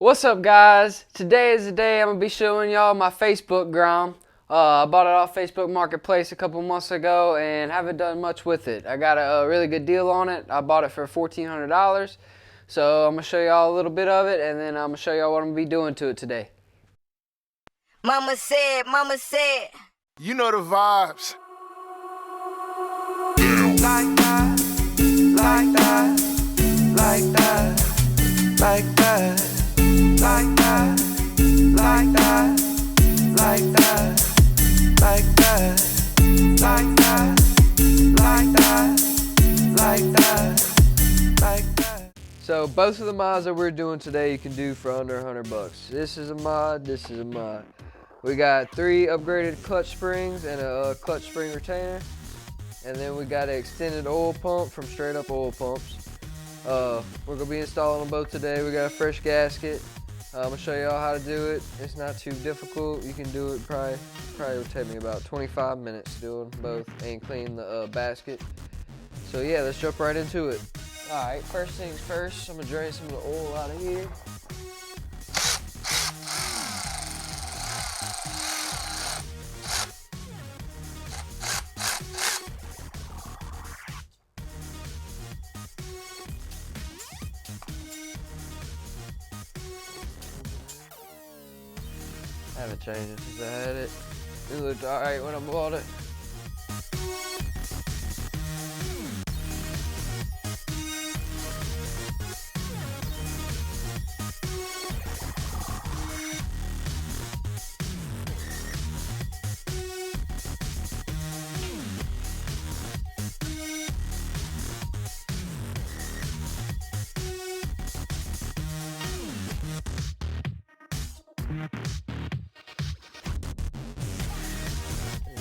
What's up, guys? Today is the day I'm going to be showing y'all my Facebook Grom. I bought it off Facebook Marketplace a couple months ago and haven't done much with it. I got a really good deal on it. I bought it for $1,400. So I'm going to show y'all a little bit of it, and then I'm going to show y'all what I'm going to be doing to it today. Mama said. You know the vibes. Like that, like that, like that, like that, like that, like that, like that, like that, like that, like that, like that, like that. So both of the mods that we're doing today you can do for under $100. This is a mod, this is a mod. We got 3 upgraded clutch springs and a clutch spring retainer. And then we got an extended oil pump from Straight Up Oil Pumps. We're gonna be installing them both today. We got a fresh gasket. I'm gonna show y'all how to do it. It's not too difficult. You can do it probably will take me about 25 minutes to do them both and clean the basket. So yeah, let's jump right into it. All right, first things first, I'm gonna drain some of the oil out of here. I haven't changed it since I had it. It looked alright when I bought it.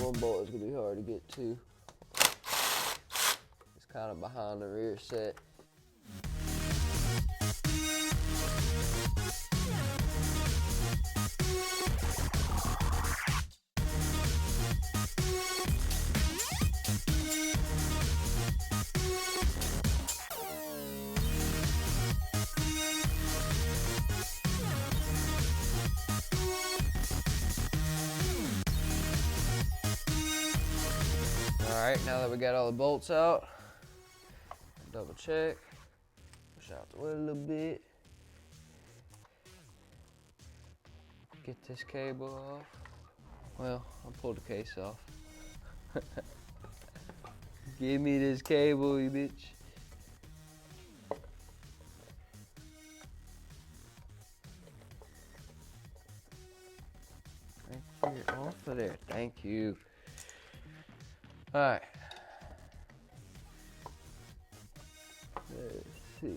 One bolt is gonna be hard to get to. It's kind of behind the rear set. Alright, now that we got all the bolts out, double check, push out the wood a little bit, get this cable off. Well, I'll pull the case off. Give me this cable, you bitch. Right here, off of there, thank you. Alright. Let's see.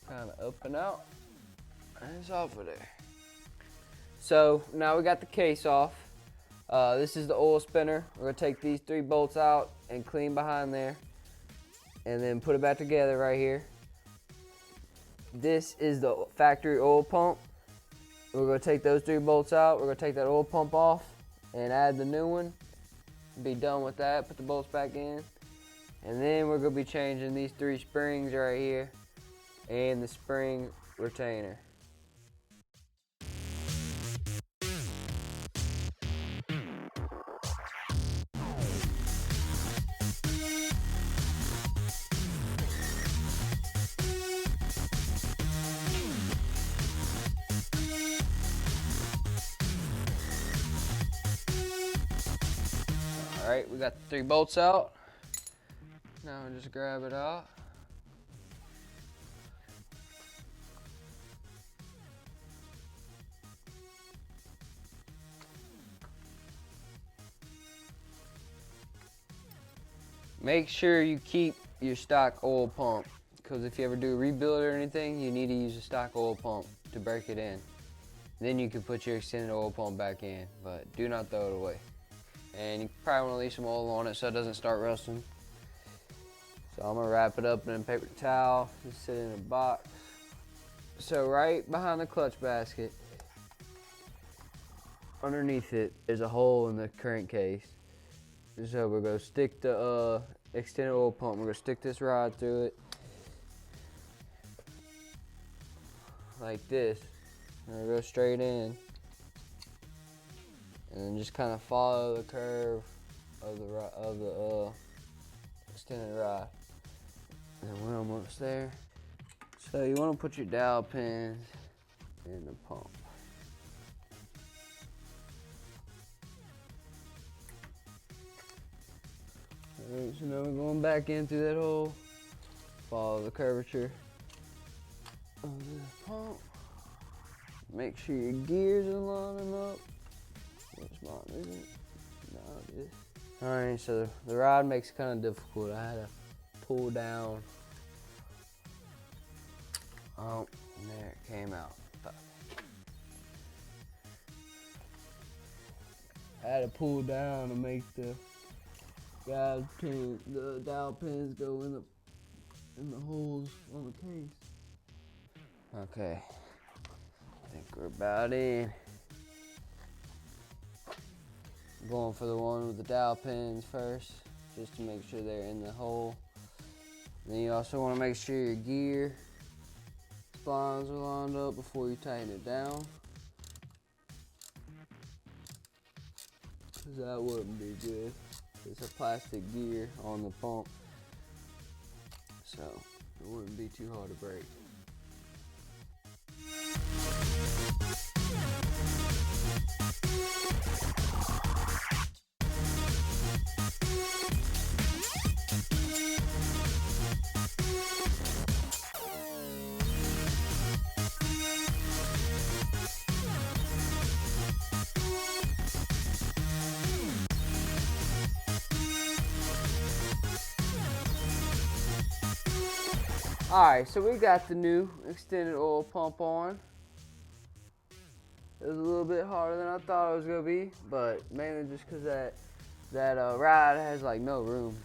Kind of up and out. And it's off of there. So now we got the case off. This is the oil spinner. We're going to take these 3 bolts out and clean behind there. And then put it back together right here. This is the factory oil pump. We're going to take those 3 bolts out. We're going to take that oil pump off and add the new one. Be done with that, put the bolts back in. And then we're gonna be changing these 3 springs right here and the spring retainer. All right, we got the 3 bolts out. Now we'll just grab it out. Make sure you keep your stock oil pump, because if you ever do a rebuild or anything, you need to use a stock oil pump to break it in. Then you can put your extended oil pump back in, but do not throw it away. And you probably want to leave some oil on it so it doesn't start rusting. So I'm gonna wrap it up in a paper towel, just sit in a box. So right behind the clutch basket, underneath it is a hole in the crankcase. So we're gonna stick the extended oil pump. We're gonna stick this rod through it. like this. And go straight in. And then just kind of follow the curve of the extended rod. And we're almost there. So you want to put your dowel pins in the pump. Alright, so now we're going back in through that hole. Follow the curvature of the pump. Make sure your gears are lining up. Which mine isn't? No, it is. Alright, so the rod makes it kind of difficult. I had to pull down. Oh, and there it came out. I had to pull down to make the guide pin, the dowel pins go in the holes on the case. Okay, I think we're about in. I'm going for the one with the dowel pins first, just to make sure they're in the hole. And then you also want to make sure your gear splines are lined up before you tighten it down. Cause that wouldn't be good. It's a plastic gear on the pump, so it wouldn't be too hard to break. Alright, so we got the new extended oil pump on. It was a little bit harder than I thought it was gonna be, but mainly just because that rod has like no room.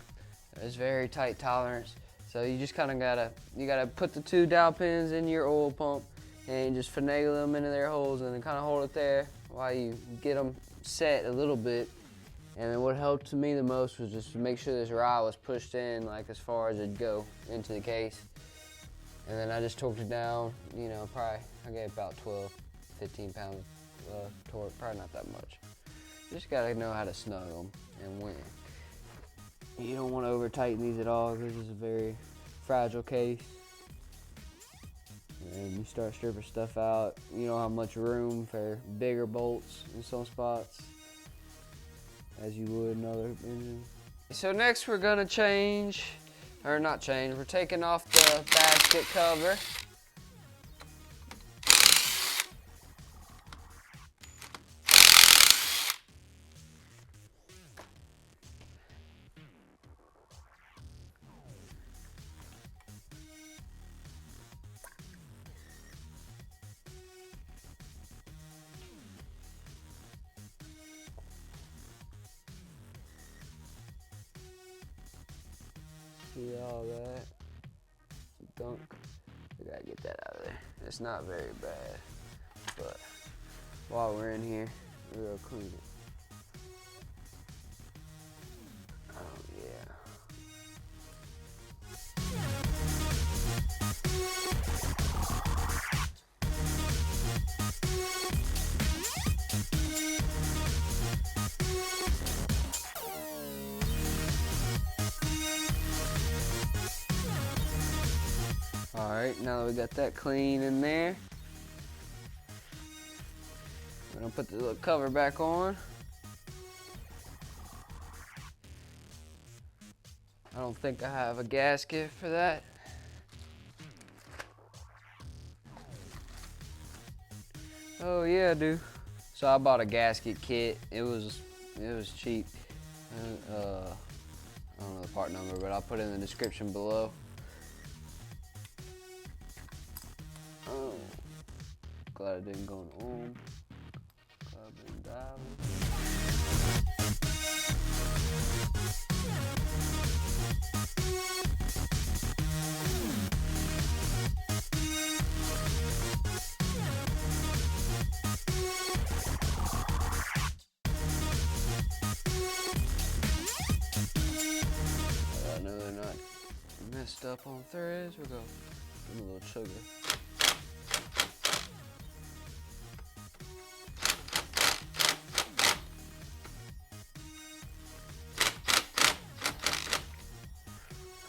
It's very tight tolerance, so you just kind of gotta put the 2 dowel pins in your oil pump and just finagle them into their holes and then kind of hold it there while you get them set a little bit. And then what helped to me the most was just to make sure this rod was pushed in like as far as it'd go into the case. And then I just torqued it down, you know, probably, I gave about 12, 15 pounds torque, probably not that much. Just gotta know how to snug them and when. You don't want to over tighten these at all because it's a very fragile case. And you start stripping stuff out, you don't have much room for bigger bolts in some spots as you would in other engines. So next we're gonna change, or not change, we're taking off the basket cover. See all that gunk? We gotta get that out of there. It's not very bad, but while we're in here, we're gonna clean it. Oh yeah. Alright, now that we got that clean in there, we're gonna put the little cover back on. I don't think I have a gasket for that. Oh yeah, I do. So I bought a gasket kit. It was cheap. I don't know the part number, but I'll put it in the description below. Oh, glad it didn't go in on. Glad it didn't die. I know they're not messed up on threads. We'll go give them a little sugar.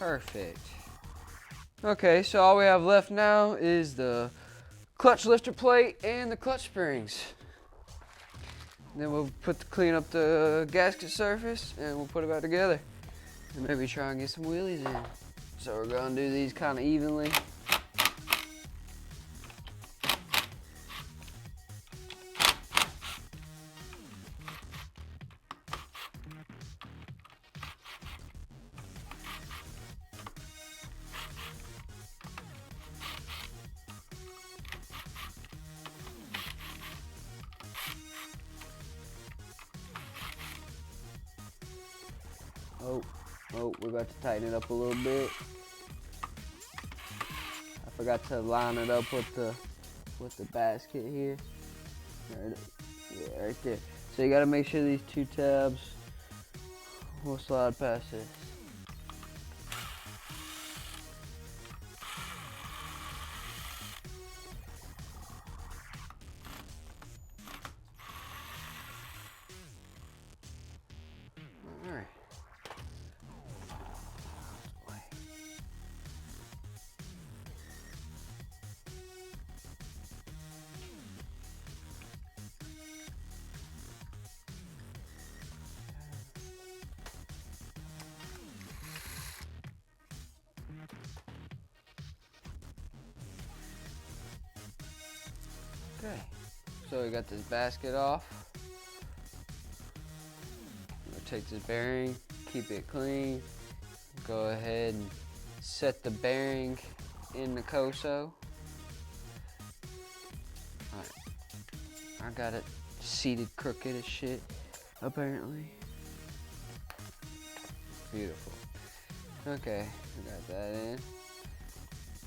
Perfect. Okay, so all we have left now is the clutch lifter plate and the clutch springs. Then we'll clean up the gasket surface and we'll put it back together. And maybe try and get some wheelies in. So we're gonna do these kind of evenly. Oh, we're about to tighten it up a little bit. I forgot to line it up with the basket here. Yeah, right there. So you gotta make sure these two tabs will slide past this. Alright. Okay, so we got this basket off. We'll take this bearing, keep it clean. Go ahead and set the bearing in the koso. Alright, I got it seated crooked as shit, apparently. Beautiful. Okay, I got that in.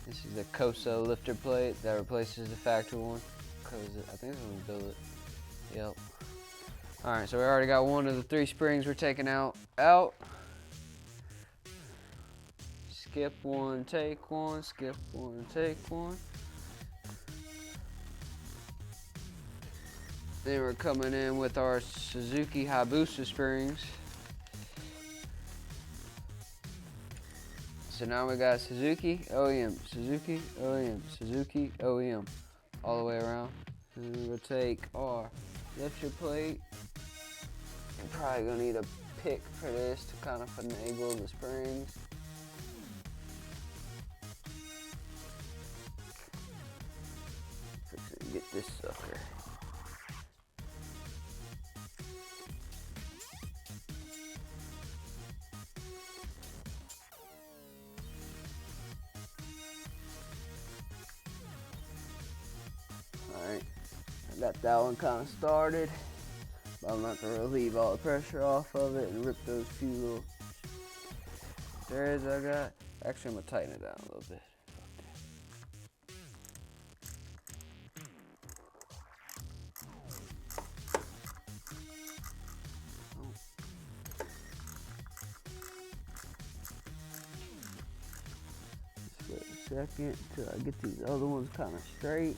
This is the koso lifter plate that replaces the factory one. I think this one's billet. Yep. Alright, so we already got one of the 3 springs we're taking out. Skip one, take one, skip one, take one. Then we're coming in with our Suzuki Hayabusa springs. So now we got Suzuki, OEM, Suzuki, OEM, Suzuki, OEM. All the way around. And we'll take our lifter plate. We're probably gonna need a pick for this to kind of finagle the springs. Get this sucker. Alright, I got that one kind of started, but I'm not going to relieve all the pressure off of it and rip those few little threads I got. Actually, I'm going to tighten it down a little bit. Just wait a second till I get these other ones kind of straight.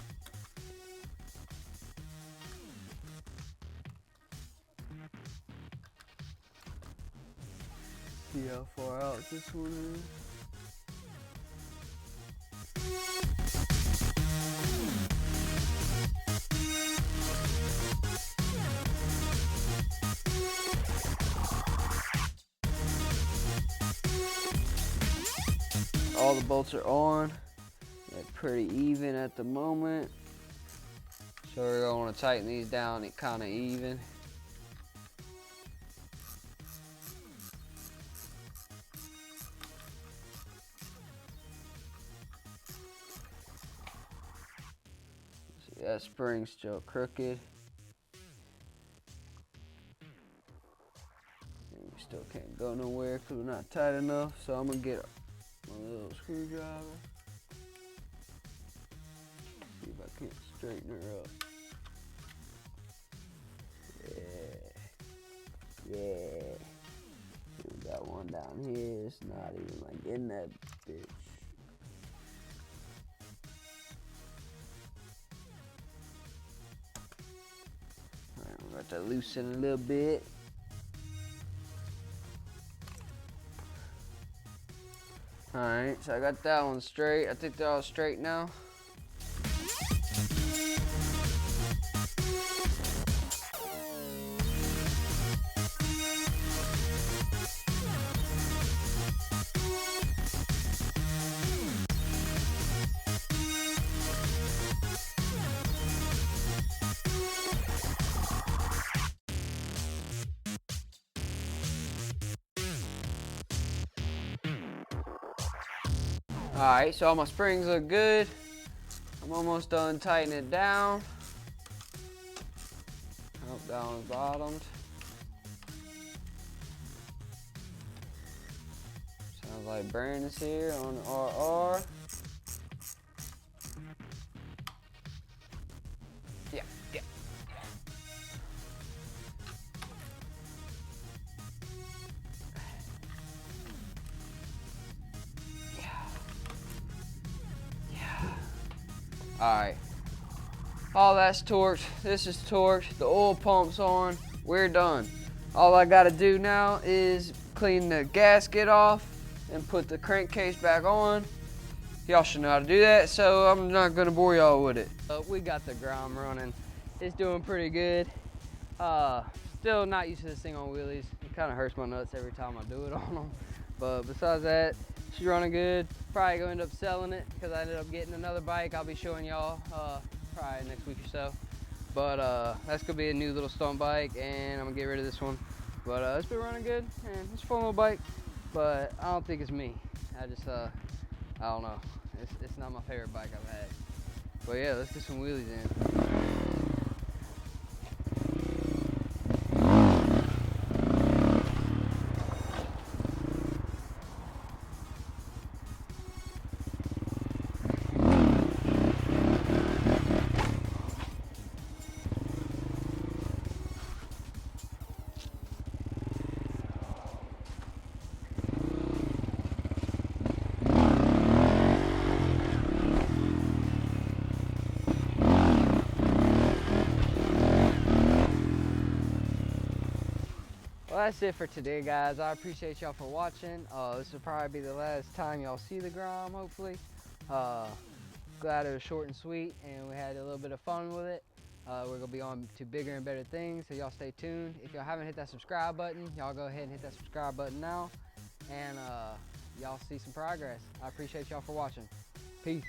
See how far out this one is. All the bolts are on. They're pretty even at the moment. So we're going to want to tighten these down and kind of even. See, that spring's still crooked. And we still can't go nowhere because we're not tight enough. So I'm going to get my little screwdriver. See if I can't straighten her up. Yeah. We got one down here. It's not even like in that bitch. Alright, we're about to loosen a little bit. Alright, so I got that one straight. I think they're all straight now. Alright, so all my springs look good. I'm almost done tightening it down. Oh, that one's bottomed. Sounds like Brandon's here on the RR. Yeah, yeah. Alright, all that's torqued, this is torqued, the oil pump's on, we're done. All I gotta do now is clean the gasket off and put the crankcase back on. Y'all should know how to do that, so I'm not gonna bore y'all with it. We got the Grom running, it's doing pretty good. Still not used to this thing on wheelies. It kinda hurts my nuts every time I do it on them. But besides that, she's running good. Probably gonna end up selling it because I ended up getting another bike. I'll be showing y'all probably next week or so. But that's gonna be a new little stunt bike, and I'm gonna get rid of this one. But it's been running good, and it's a fun little bike. But I don't think it's me. I don't know. It's not my favorite bike I've had. But yeah, let's get some wheelies in. Well, that's it for today, guys. I appreciate y'all for watching. This will probably be the last time y'all see the Grom, hopefully. Glad it was short and sweet, and we had a little bit of fun with it. We're gonna be on to bigger and better things, so y'all stay tuned. If y'all haven't hit that subscribe button, y'all go ahead and hit that subscribe button now, and y'all see some progress. I appreciate y'all for watching. Peace.